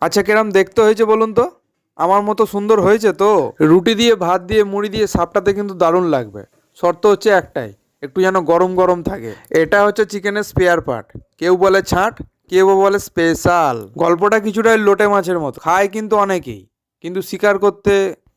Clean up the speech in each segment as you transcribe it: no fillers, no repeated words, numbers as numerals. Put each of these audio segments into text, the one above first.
আচ্ছা কেরম দেখতে হয়েছে বলুন তো? আমার মতো সুন্দর হয়েছে তো? রুটি দিয়ে, ভাত দিয়ে, মুড়ি দিয়ে সাপটাতে কিন্তু দারুণ লাগবে। শর্ত হচ্ছে একটাই, একটু যেন গরম গরম থাকে। এটা হচ্ছে চিকেনের স্পেয়ার পার্ট। কেউ বলে ছাঁট, কেউ বলে স্পেশাল। গল্পটা কিছুটাই লোটে মাছের মতো, খায় কিন্তু অনেকেই, কিন্তু স্বীকার করতে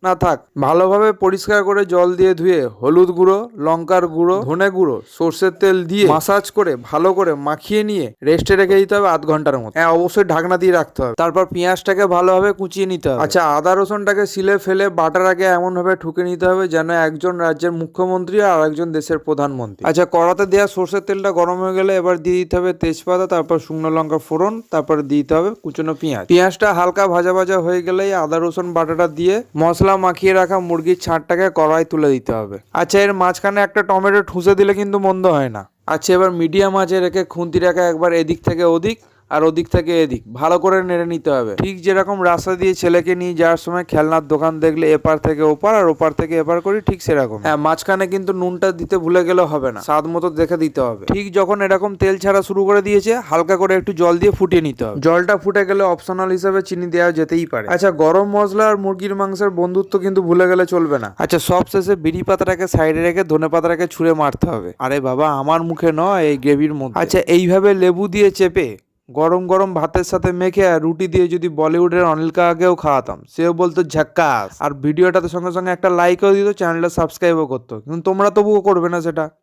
না থাক। ভালোভাবে পরিষ্কার করে জল দিয়ে ধুয়ে হলুদ গুঁড়ো, লঙ্কার গুঁড়ো, ধনে গুঁড়ো, সর্ষের তেল দিয়ে মাসাজ করে ভালো করে মাখিয়ে নিয়ে রেস্টে রেখে দিতে হবে আধ ঘন্টার মতো। হ্যাঁ, অবশ্যই ঢাকনা দিয়ে রাখতে হবে। তারপর পেঁয়াজটাকে ভালোভাবে কুচিয়ে নিতে হবে। আচ্ছা, আদা রসুনটাকে সিলে ফেলে বাটার আগে এমনভাবে ঠুকে নিতে হবে যেন একজন রাজ্যের মুখ্যমন্ত্রী আর একজন দেশের প্রধানমন্ত্রী। আচ্ছা, কড়াতে দেওয়া সর্ষের তেলটা গরম হয়ে গেলে এবার দিয়ে দিতে হবে তেজপাতা, তারপর শুকনো লঙ্কা ফোড়ন, তারপর দিতে হবে কুচনো পেঁয়াজ। পেঁয়াজটা হালকা ভাজা ভাজা হয়ে গেলেই আদা রসুন বাটাটা দিয়ে মশলা মাখিয়ে রাখা মুরগির ছাঁটটাকে কড়াই তুলে দিতে হবে। আচ্ছা, এর মাঝখানে একটা টমেটো ঠুসে দিলে কিন্তু মন্দ হয় না। আচ্ছা, এবার মিডিয়াম আঁচে রেখে খুন্তি রেখে একবার এদিক থেকে ওদিক আর ওদিক থেকে এদিক ভালো করে নেড়ে নিতে হবে। ঠিক যেরকম রাস্তা দিয়ে ছেলেকে নিয়ে যাওয়ার সময় খেলনার দোকান দেখলে এপার থেকে ওপার আর ওপার থেকে এপার করি, ঠিক সেরকম। হ্যাঁ, মাঝখানে কিন্তু নুনটা দিতে ভুলে গেলে হবে না, স্বাদ মতো দেখে দিতে হবে। ঠিক যখন এরকম তেল ছাড়া শুরু করে দিয়েছে, হালকা করে একটু জল দিয়ে ফুটিয়ে নিতে হবে। জলটা ফুটে গেলে অপশনাল হিসেবে চিনি দেওয়া যেতেই পারে। আচ্ছা, গরম মশলা আর মুরগির মাংসের বন্ধুত্ব কিন্তু ভুলে গেলে চলবে না। আচ্ছা, সব শেষে বিড়ি পাতাটাকে সাইডে রেখে ধনে পাতাটাকে ছুঁড়ে মারতে হবে। আরে বাবা, আমার মুখে নয়, এই গ্রেভির মধ্যে। আচ্ছা, এইভাবে লেবু দিয়ে চেপে গরম গরম ভাতের সাথে মেখে আর রুটি দিয়ে যদি বলিউডের অনিল কাকাকেও খাওয়াতাম, সেও বলতো ঝাক্কাস। আর ভিডিওটাতে সঙ্গে সঙ্গে একটা লাইকও দিত, চ্যানেলটা সাবস্ক্রাইবও করতো, কিন্তু তোমরা তবুও করবে না সেটা।